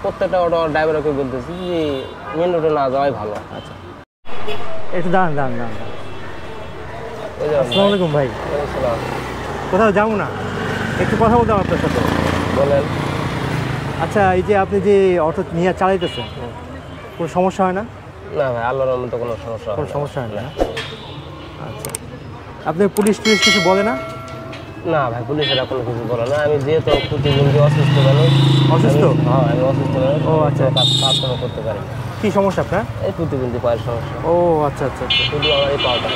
প্রত্যেকটা অটো ড্রাইভারকে বলতেছি যে মেন রোডে না যাওয়াই ভালো। আচ্ছা, একটু দাঁড়ান। আসসালামু আলাইকুম ভাই। কোথাও যাবো না, একটু কথা বলতাম আপনার সাথে। বলেন। আচ্ছা, এই যে আপনি যে অটো নিয়ে চালাইতেছেন, কোনো সমস্যা হয় না? না ভাই, আল্লাহর মতো কোনো সমস্যা হয় না। আচ্ছা, আপনি পুলিশ কিছু বলে না? না ভাই, পুলিশেরা কোনো কিছু বলে না। আমি যেহেতু প্রতিবন্ধী অসুস্থ মানুষ। অসুস্থ? হ্যাঁ, আমি অসুস্থ মানুষ। ও আচ্ছা, কাজকর্ম করতে পারি। কি সমস্যা আপনার? এই প্রতিবন্ধী পায়ের সমস্যা। ও আচ্ছা। শুধু আমার এই পাওয়াটা,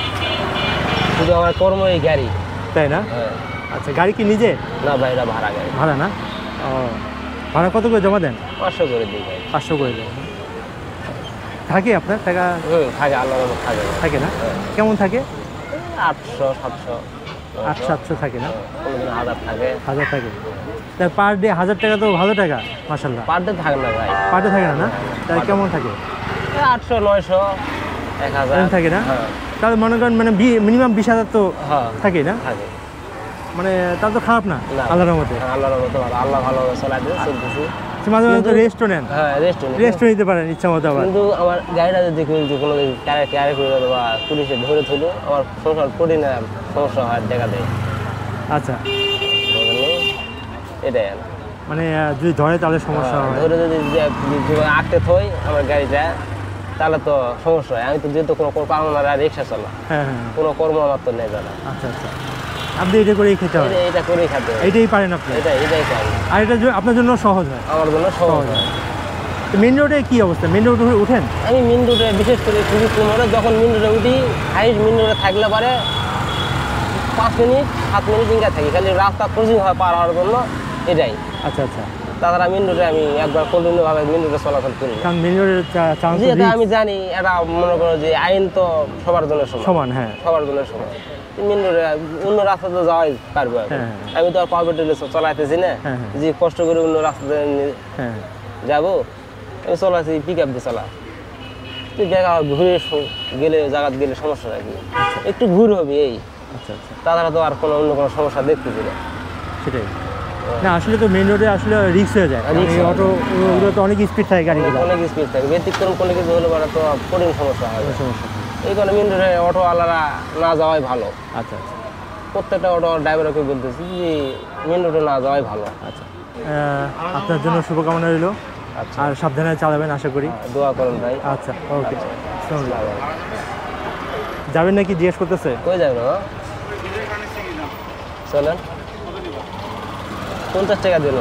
শুধু আমার কর্ম এই গাড়ি। তাই না? হ্যাঁ। আচ্ছা, গাড়ি কি নিজে? না ভাই, এটা ভাড়া গাড়ি। ভাড়া না? ও, ভাড়া কত করে জমা দেন? 500 করে দিই ভাই। 500 করে দেন। থাকে আপনার টাকা? থাকে, আল্লাহর মতো থাকে না? কেমন থাকে? 800, 700। 800 থাকে না? কোনোদিন 1000 থাকে। 1000 থাকে। তাই পার ডে 1000 টাকা তো ভালো টাকা, মাশাআল্লাহ। পার ডে থাকে না ভাই। পার ডে থাকে না? তাই কেমন থাকে? 800, 900, 1000 থাকে না? তাহলে মনে করেন মানে মিনিমাম 20,000 তো থাকে না? থাকে। মানে তার তো খারাপ না আল্লাহর রহমতে। আল্লাহর রহমতে ভালো, আল্লাহ ভালোভাবে চালাতে চলতেছি। মাঝে মাঝে রেস্টও নেন? হ্যাঁ, রেস্ট নিতে পারেন ইচ্ছা মতো। আবার কিন্তু আমার গাড়িটা যদি কোনো ক্যারে করে বা পুলিশে ধরে থইল, আমার সংসার কঠিন সমস্যা হয়, দেখা দেয়। আচ্ছা, এটাই মানে যদি ধরে তাহলে সমস্যা হয়। ধরে যদি আঁকতে থই আমার গাড়িটা, তাহলে তো সমস্যা হয়। আমি তো যেহেতু কোনো পাবো না, রিক্সা চলা, কোনো কর্ম আমার তো নেই জানা। আচ্ছা, আপনি এটা করেই খেতে হয়? এটা করেই খেতে হয়। এটাই পারেন আপনি? এটাই পারেন। আর এটা আপনার জন্য সহজ হয়? আমার জন্য সহজ হয়। মেন রোডে কি অবস্থা? মেন রোডে উঠেন? আমি মেন রোডে বিশেষ করে খুবই কম হয়। যখন মেন রোডে উঠি, হাইট মেন রোডে থাকলে পারে 5 মিনিট 7 মিনিট ইঙ্গা থাকি, খালি রাস্তা ক্রসিং হয় পার হওয়ার জন্য, এটাই। আচ্ছা। তাছাড়া মেন রোডে আমি একবার কন্টিনিউভাবে মেন রোডে চলাচল করি। কারণ মেন রোডের যেটা আমি জানি, এটা মনে করো যে আইন তো সবার জন্য সমান। হ্যাঁ, সবার জন্য সমান। মেন রোডে অন্য রাস্তা তো যাওয়াই পারবো। আমি তো আর পাওয়ার টেলে চলাইতেছি না, যে কষ্ট করে অন্য রাস্তাতে যাবো। আমি চলাচ্ছি পিক আপ দিয়ে চলা, তুই দেখা ঘুরে গেলে জায়গা গেলে সমস্যা নাকি, একটু ঘুর হবে এই। আচ্ছা, তাছাড়া তো আর কোনো অন্য কোনো সমস্যা দেখতেছি না। সেটাই না, আসলে তো মেন রোডে আসলে রিস্ক হয়ে যায়। অটো ওগুলো তো অনেক স্পিড থাকে, গাড়িগুলো অনেক স্পিড থাকে। ব্যতিক্রম কোনো কিছু হলে পরে তো কঠিন সমস্যা হয়। এই কারণে মেন রোডে অটোওয়ালারা না যাওয়াই ভালো। আচ্ছা, প্রত্যেকটা অটো ড্রাইভারকে বলতেছি যে মেন রোডে না যাওয়াই ভালো। আচ্ছা, আপনার জন্য শুভকামনা রইল। আর সাবধানে চালাবেন আশা করি। দোয়া করুন ভাই। আচ্ছা, ওকে। যাবেন নাকি জিজ্ঞেস করতেছে? কই যাবেন? চলেন, 50 টাকা দিন।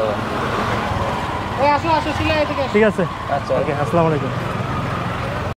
ঠিক আছে। আচ্ছা, ওকে। আসসালামু আলাইকুম।